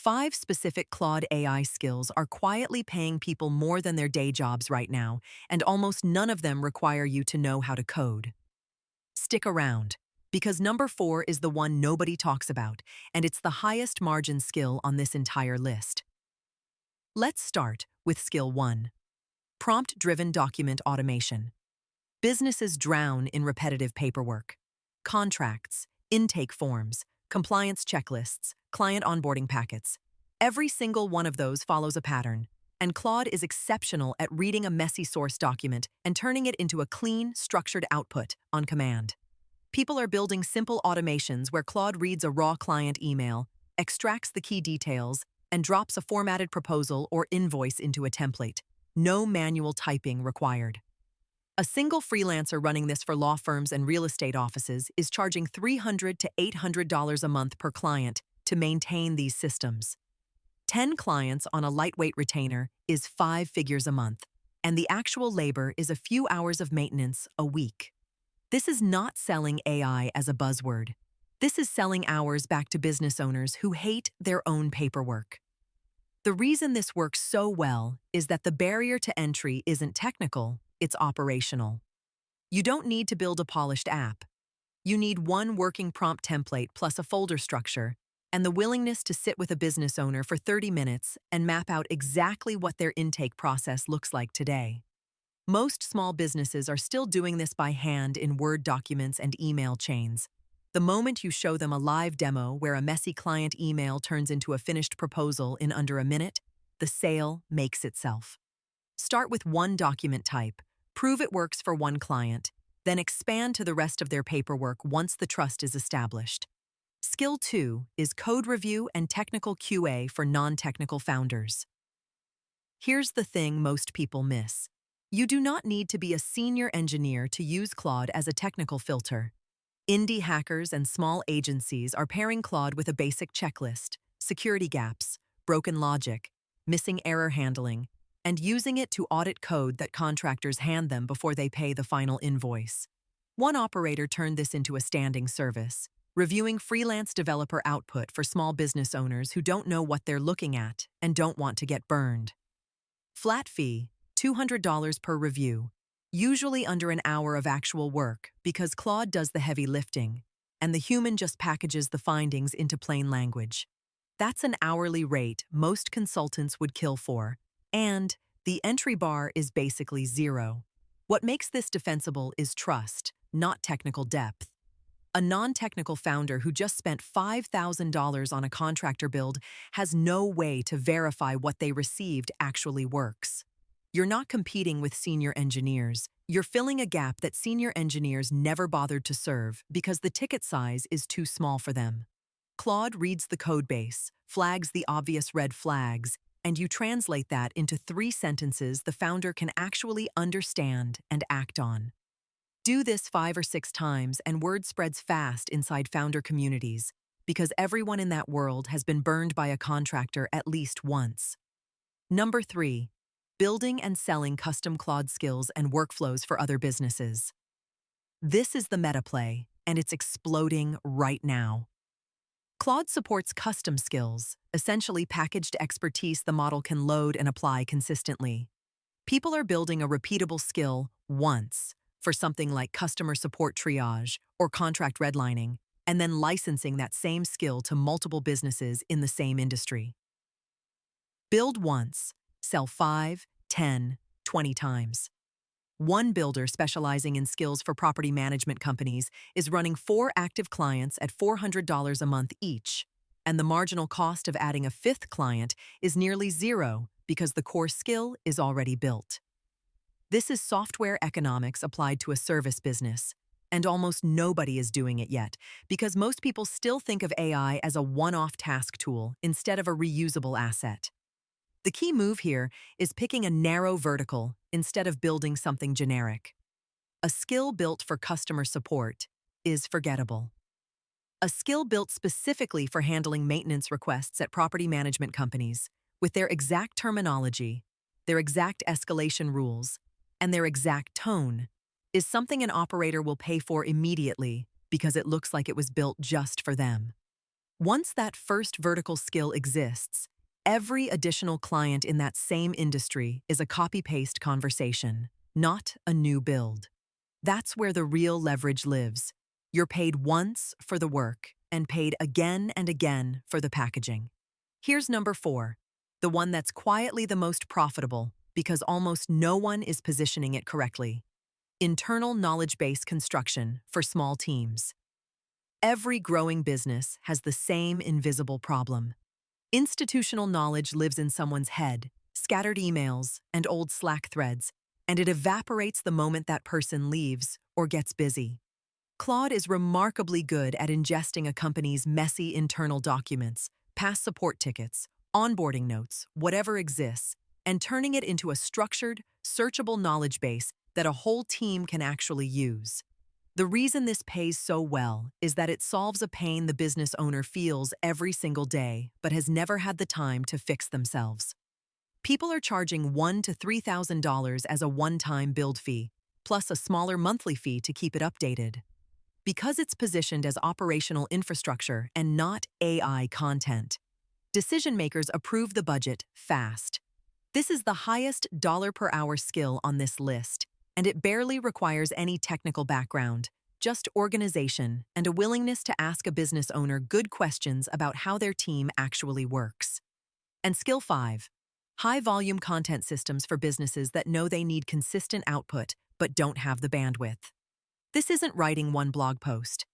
5 specific Claude AI skills are quietly paying people more than their day jobs right now, and almost none of them require you to know how to code. Stick around, because number 4 is the one nobody talks about, and it's the highest margin skill on this entire list. Let's start with skill 1. Prompt-driven document automation. Businesses drown in repetitive paperwork. Contracts, intake forms, compliance checklists, client onboarding packets. Every single one of those follows a pattern, and Claude is exceptional at reading a messy source document and turning it into a clean, structured output on command. People are building simple automations where Claude reads a raw client email, extracts the key details, and drops a formatted proposal or invoice into a template. No manual typing required. A single freelancer running this for law firms and real estate offices is charging $300 to $800 a month per client to maintain these systems. 10 clients on a lightweight retainer is 5 figures a month, and the actual labor is a few hours of maintenance a week. This is not selling AI as a buzzword. This is selling hours back to business owners who hate their own paperwork. The reason this works so well is that the barrier to entry isn't technical, it's operational. You don't need to build a polished app. You need one working prompt template plus a folder structure, and the willingness to sit with a business owner for 30 minutes and map out exactly what their intake process looks like today. Most small businesses are still doing this by hand in Word documents and email chains. The moment you show them a live demo where a messy client email turns into a finished proposal in under a minute, the sale makes itself. Start with one document type, prove it works for one client, then expand to the rest of their paperwork once the trust is established. Skill 2 is code review and technical QA for non-technical founders. Here's the thing most people miss. You do not need to be a senior engineer to use Claude as a technical filter. Indie hackers and small agencies are pairing Claude with a basic checklist, security gaps, broken logic, missing error handling, and using it to audit code that contractors hand them before they pay the final invoice. One operator turned this into a standing service, reviewing freelance developer output for small business owners who don't know what they're looking at and don't want to get burned. Flat fee, $200 per review, usually under an hour of actual work because Claude does the heavy lifting, and the human just packages the findings into plain language. That's an hourly rate most consultants would kill for, and the entry bar is basically zero. What makes this defensible is trust, not technical depth. A non-technical founder who just spent $5,000 on a contractor build has no way to verify what they received actually works. You're not competing with senior engineers. You're filling a gap that senior engineers never bothered to serve because the ticket size is too small for them. Claude reads the code base, flags the obvious red flags, and you translate that into 3 sentences the founder can actually understand and act on. Do this 5 or 6 times and word spreads fast inside founder communities because everyone in that world has been burned by a contractor at least once. Number 3. Building and selling custom Claude skills and workflows for other businesses. This is the meta play, and it's exploding right now. Claude supports custom skills, essentially packaged expertise the model can load and apply consistently. People are building a repeatable skill once for something like customer support triage or contract redlining, and then licensing that same skill to multiple businesses in the same industry. Build once, sell 5, 10, 20 times. One builder specializing in skills for property management companies is running 4 active clients at $400 a month each, and the marginal cost of adding a 5th client is nearly zero because the core skill is already built. This is software economics applied to a service business, and almost nobody is doing it yet because most people still think of AI as a one-off task tool instead of a reusable asset. The key move here is picking a narrow vertical instead of building something generic. A skill built for customer support is forgettable. A skill built specifically for handling maintenance requests at property management companies, with their exact terminology, their exact escalation rules, and their exact tone, is something an operator will pay for immediately because it looks like it was built just for them. Once that first vertical skill exists, every additional client in that same industry is a copy-paste conversation, not a new build. That's where the real leverage lives. You're paid once for the work and paid again and again for the packaging. Here's number 4, the one that's quietly the most profitable because almost no one is positioning it correctly. Internal knowledge base construction for small teams. Every growing business has the same invisible problem. Institutional knowledge lives in someone's head, scattered emails, and old Slack threads, and it evaporates the moment that person leaves or gets busy. Claude is remarkably good at ingesting a company's messy internal documents, past support tickets, onboarding notes, whatever exists, and turning it into a structured, searchable knowledge base that a whole team can actually use. The reason this pays so well is that it solves a pain the business owner feels every single day but has never had the time to fix themselves. People are charging $1,000 to $3,000 as a one-time build fee, plus a smaller monthly fee to keep it updated. Because it's positioned as operational infrastructure and not AI content, decision makers approve the budget fast. This is the highest dollar-per-hour skill on this list, and it barely requires any technical background, just organization and a willingness to ask a business owner good questions about how their team actually works. And skill 5, high-volume content systems for businesses that know they need consistent output but don't have the bandwidth. This isn't writing one blog post.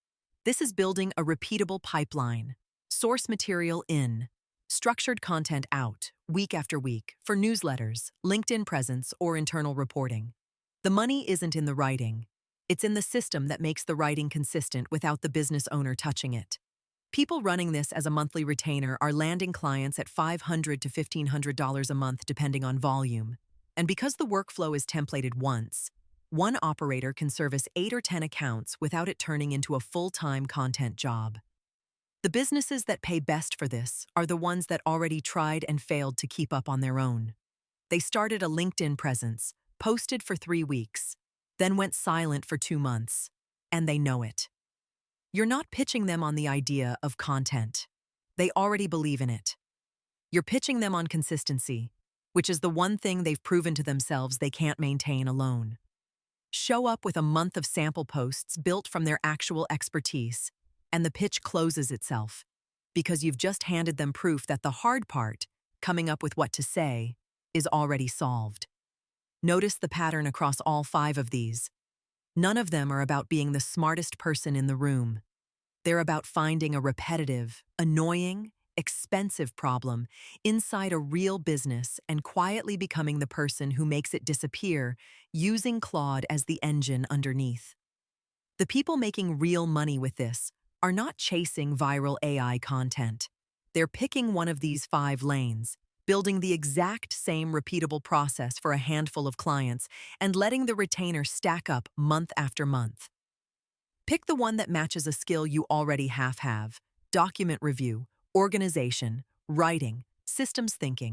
This is building a repeatable pipeline, source material in, structured content out, week after week, for newsletters, LinkedIn presence, or internal reporting. The money isn't in the writing. It's in the system that makes the writing consistent without the business owner touching it. People running this as a monthly retainer are landing clients at $500 to $1,500 a month depending on volume. And because the workflow is templated once, one operator can service 8 or 10 accounts without it turning into a full-time content job. The businesses that pay best for this are the ones that already tried and failed to keep up on their own. They started a LinkedIn presence, posted for 3 weeks, then went silent for 2 months, and they know it. You're not pitching them on the idea of content. They already believe in it. You're pitching them on consistency, which is the one thing they've proven to themselves they can't maintain alone. Show up with a month of sample posts built from their actual expertise, and the pitch closes itself, because you've just handed them proof that the hard part, coming up with what to say, is already solved. Notice the pattern across all 5 of these. None of them are about being the smartest person in the room. They're about finding a repetitive, annoying, expensive problem inside a real business and quietly becoming the person who makes it disappear, using Claude as the engine underneath. The people making real money with this are not chasing viral AI content. They're picking one of these 5 lanes, building the exact same repeatable process for a handful of clients, and letting the retainer stack up month after month. Pick the one that matches a skill you already half have: document review, organization, writing, systems thinking.